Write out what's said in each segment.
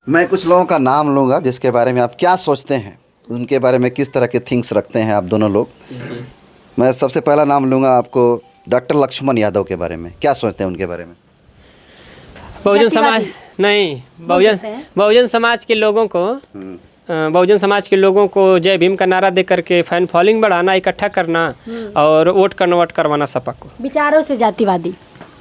मैं कुछ लोगों का नाम लूँगा जिसके बारे में आप क्या सोचते हैं, उनके बारे में किस तरह के थिंग्स रखते हैं आप दोनों लोग। मैं सबसे पहला नाम लूँगा आपको डॉक्टर लक्ष्मण यादव के बारे में। क्या सोचते हैं उनके बारे में? बहुजन समाज नहीं, बहुजन समाज के लोगों को बहुजन समाज के लोगों को जय भीम का नारा दे करके फैन फॉलोइंग बढ़ाना, इकट्ठा करना और वोट कन्वर्ट करवाना सपा को। विचारों से जातिवादी,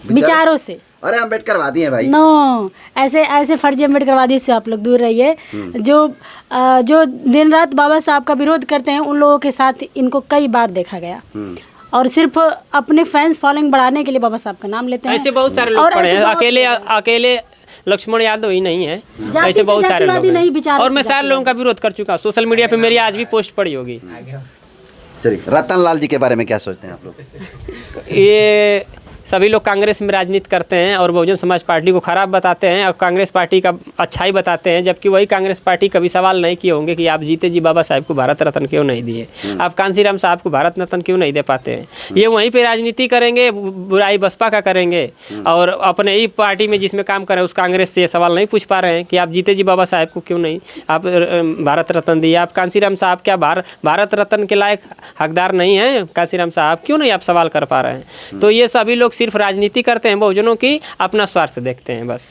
विचारों से। अरे अम्बेडकरवादी हैं भाई। नो, ऐसे फर्जी अम्बेडकरवादी से आप लोग दूर रहिए। जो दिन रात बाबा साहब का विरोध करते हैं उन लोगों के साथ इनको कई बार देखा गया और सिर्फ अपने फैंस फॉलोइंग बढ़ाने के लिए बाबा साहब का नाम लेते हैं। ऐसे बहुत सारे लोग पड़े हैं, अकेले लक्ष्मण यादव ही नहीं है, ऐसे बहुत सारे लोग हैं। और मैं सारे लोगों का विरोध कर चुका हूँ। सोशल मीडिया पे मेरी आज भी पोस्ट पड़ी होगी। चलिए, रतन लाल जी के बारे में क्या सोचते हैं आप लोग? ये सभी लोग कांग्रेस में राजनीति करते हैं और बहुजन समाज पार्टी को खराब बताते हैं और कांग्रेस पार्टी का अच्छाई बताते हैं, जबकि वही कांग्रेस पार्टी कभी सवाल नहीं किए होंगे कि आप जीते जी बाबा साहब को भारत रत्न क्यों नहीं दिए, आप कांसीराम साहब को भारत रत्न क्यों नहीं दे पाते हैं। ये वहीं पे राजनीति करेंगे, बुराई बसपा का करेंगे और अपने ही पार्टी में जिसमें काम करें उस कांग्रेस से ये सवाल नहीं पूछ पा रहे हैं कि आप जीते जी बाबा साहब को क्यों नहीं आप भारत रत्न दिए। आप कांसीराम साहब क्या भारत रत्न के लायक हकदार नहीं हैं? कांसीराम साहब क्यों नहीं आप सवाल कर पा रहे हैं? तो ये सभी लोग सिर्फ राजनीति करते हैं, बहुजनों की अपना स्वार्थ देखते हैं बस।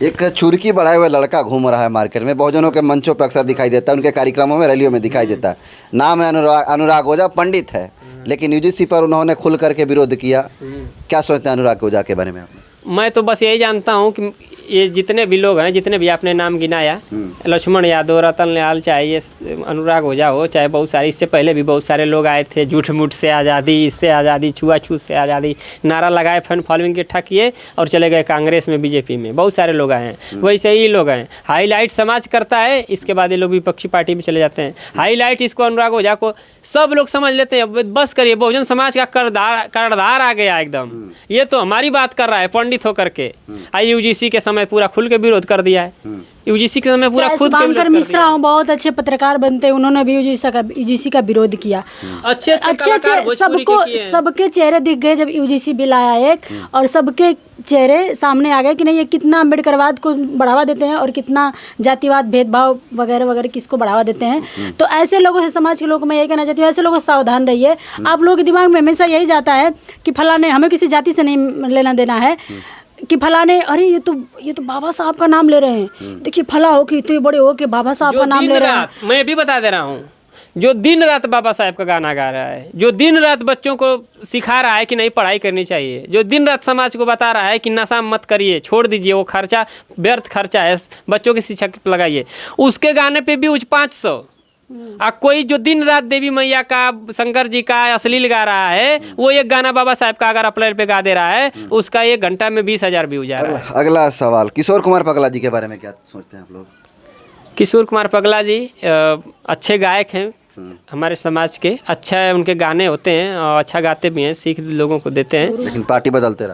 एक चुरकी बढ़ाए हुए लड़का घूम रहा है मार्केट में, बहुजनों के मंचों पर अक्सर दिखाई देता है, उनके कार्यक्रमों में, रैलियों में दिखाई देता है। नाम है अनुराग ओझा, पंडित है, लेकिन यूजीसी पर उन्होंने खुल करके विरोध किया। क्या सोचते हैं अनुराग ओझा के बारे में? मैं तो बस यही जानता हूँ कि ये जितने भी लोग हैं, जितने भी आपने नाम गिनाया, लक्ष्मण यादव, रतन लाल, चाहे ये अनुराग ओझा हो, चाहे बहुत सारे इससे पहले भी बहुत सारे लोग आए थे। झूठ मूठ से आज़ादी, इससे आज़ादी, छुआछूत से आज़ादी नारा लगाए, फैन फॉलोइंग इकट्ठा किए और चले गए कांग्रेस में, बीजेपी में। बहुत सारे लोग आए हैं, वैसे ही लोग हैं। हाईलाइट समाज करता है, इसके बाद ये लोग विपक्षी पार्टी में चले जाते हैं। हाईलाइट इसको अनुराग ओझा को सब लोग समझ लेते हैं। बस करिए, बहुजन समाज का करदार आ गया एकदम। ये तो हमारी बात कर रहा है पंडित होकर के। यूजीसी के समय पूरा खुल के विरोध कर दिया है। यूजीसी के समय पूरा खुद के विरोध मिश्रा बहुत अच्छे पत्रकार बनते हैं, उन्होंने भी यूजीसी का विरोध किया। अच्छे सबके चेहरे दिख गए जब यूजीसी बिल आया एक, और सबके चेहरे सामने आ गए कि नहीं ये कितना अम्बेडकरवाद को बढ़ावा देते हैं और कितना जातिवाद, भेदभाव वगैरह वगैरह किसको बढ़ावा देते हैं। तो ऐसे लोगों से, समाज के लोगों को मैं यही कहना चाहती हूँ, ऐसे लोगों से सावधान रहिए। आप लोगों के दिमाग में हमेशा यही जाता है कि फलाने, हमें किसी जाति से नहीं लेना देना है कि फलाने, अरे ये तो बाबा साहब का नाम ले रहे हैं, देखिए फला हो कि इतने बड़े हो कि बाबा साहब का नाम ले रहे हैं। मैं भी बता दे रहा हूँ, जो दिन रात बाबा साहब का गाना गा रहा है, जो दिन रात बच्चों को सिखा रहा है कि नहीं पढ़ाई करनी चाहिए, जो दिन रात समाज को बता रहा है कि नशा मत करिए, छोड़ दीजिए, वो खर्चा व्यर्थ खर्चा है, बच्चों की शिक्षा लगाइए, उसके गाने पे व्यूज 500। कोई जो दिन रात देवी मैया का, शंकर जी का अश्लील गा रहा है, वो एक गाना बाबा साहब का अगर अपलोड पे गा दे रहा है, उसका 1 घंटा में 20,000 व्यूज आ रहा है। अगला सवाल, किशोर कुमार पगला जी के बारे में क्या सोचते हैं आप लोग? किशोर कुमार पगला जी अच्छे गायक हैं हमारे समाज के, अच्छा है, उनके गाने होते हैं और अच्छा गाते भी हैं, सीख लोगों को देते हैं। लेकिन पार्टी बदलते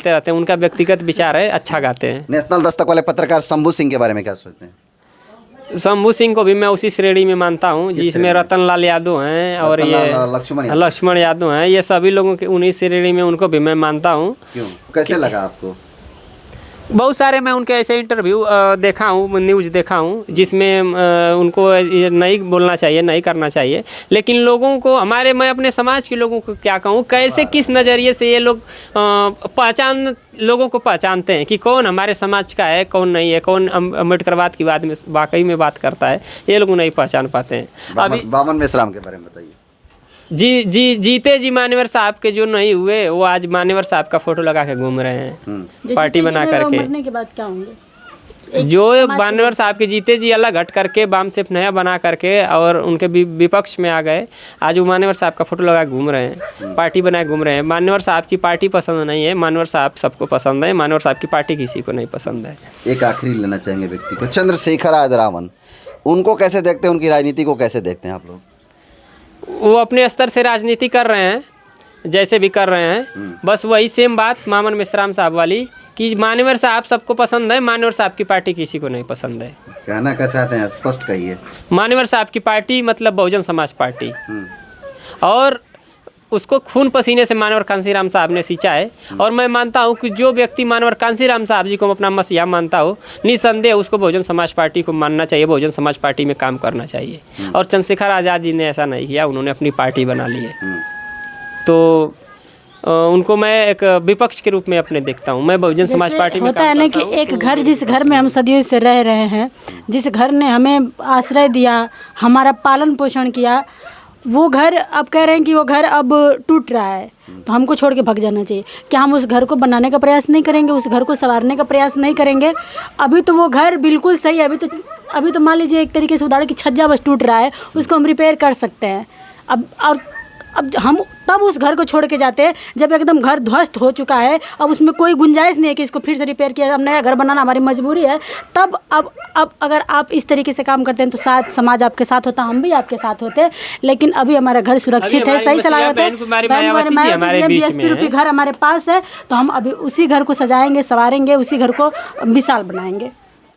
रहते हैं। उनका व्यक्तिगत विचार है, अच्छा गाते हैं। नेशनल दस्तक वाले पत्रकार शंभू सिंह के बारे में क्या सोचते हैं? शंभू सिंह को भी मैं उसी श्रेणी में मानता हूँ जिसमें रतन लाल यादव हैं और ये लक्ष्मण यादव हैं। ये सभी लोगों के उन्हीं श्रेणी में उनको भी मैं मानता हूँ। क्यों, कैसे लगा आपको? बहुत सारे मैं उनके ऐसे इंटरव्यू देखा हूँ, न्यूज़ देखा हूँ जिसमें उनको ये नहीं बोलना चाहिए, नहीं करना चाहिए, लेकिन लोगों को, मैं अपने समाज के लोगों को क्या कहूँ, कैसे किस नज़रिए से ये लोग लोगों को पहचानते हैं कि कौन हमारे समाज का है, कौन नहीं है, कौन अम्बेडकरवाद की बात में वाकई में बात करता है, ये लोग नहीं पहचान पाते हैं। अभी बामन मेश्राम के बारे में बताइए। जीते जी मान्यवर साहब के जो नहीं हुए, वो आज मान्यवर साहब का फोटो लगा के घूम रहे हैं पार्टी बना करके। मरने के बाद क्या होंगे? जो मान्यवर साहब के जीते जी अलग हट करके बाम सिर्फ नया बना करके और उनके विपक्ष में आ गए, आज वो मान्यवर साहब का फोटो लगा घूम रहे हैं, पार्टी बनाए घूम रहे हैं। मान्यवर साहब की पार्टी पसंद नहीं है, मान्यवर साहब सबको पसंद है, मान्यवर साहब की पार्टी किसी को नहीं पसंद है। एक आखिरी लेना चाहेंगे व्यक्ति को, चंद्रशेखर आदरावन, उनको कैसे देखते हैं, उनकी राजनीति को कैसे देखते हैं आप लोग? वो अपने स्तर से राजनीति कर रहे हैं, जैसे भी कर रहे हैं, बस वही सेम बात मामन मिश्राम साहब वाली कि मान्यवर साहब सबको पसंद है, मान्यवर साहब की पार्टी किसी को नहीं पसंद है। कहना क्या चाहते हैं, स्पष्ट कहिए। मान्यवर साहब की पार्टी मतलब बहुजन समाज पार्टी, और उसको खून पसीने से मानवर कांसीराम साहब ने सींचा है। और मैं मानता हूँ कि जो व्यक्ति मानवर कांसीराम साहब जी को अपना मसीहा मानता हो, निसंदेह उसको बहुजन समाज पार्टी को मानना चाहिए, बहुजन समाज पार्टी में काम करना चाहिए। और चंद्रशेखर आज़ाद जी ने ऐसा नहीं किया, उन्होंने अपनी पार्टी बना ली है। तो उनको मैं एक विपक्ष के रूप में अपने देखता हूँ। मैं बहुजन समाज पार्टी में होता है ना कि एक घर, जिस घर में हम सदियों से रह रहे हैं, जिस घर ने हमें आश्रय दिया, हमारा पालन पोषण किया, वो घर अब कह रहे हैं कि वो घर अब टूट रहा है, तो हमको छोड़ के भाग जाना चाहिए। क्या हम उस घर को बनाने का प्रयास नहीं करेंगे, उस घर को संवारने का प्रयास नहीं करेंगे? अभी तो वो घर बिल्कुल सही है, अभी तो मान लीजिए एक तरीके से उदाहरण कि छज्जा बस टूट रहा है, उसको हम रिपेयर कर सकते हैं। अब हम तब उस घर को छोड़ के जाते हैं जब एकदम घर ध्वस्त हो चुका है, अब उसमें कोई गुंजाइश नहीं है कि इसको फिर से रिपेयर किया, अब नया घर बनाना हमारी मजबूरी है। तब अब अगर आप इस तरीके से काम करते हैं तो शायद समाज आपके साथ होता, हम भी आपके साथ होते। लेकिन अभी हमारा घर सुरक्षित है, सही सलामत है, बीएसपी घर हमारे पास है, तो हम अभी उसी घर को सजाएंगे, संवारेंगे, उसी घर को मिसाल बनाएंगे।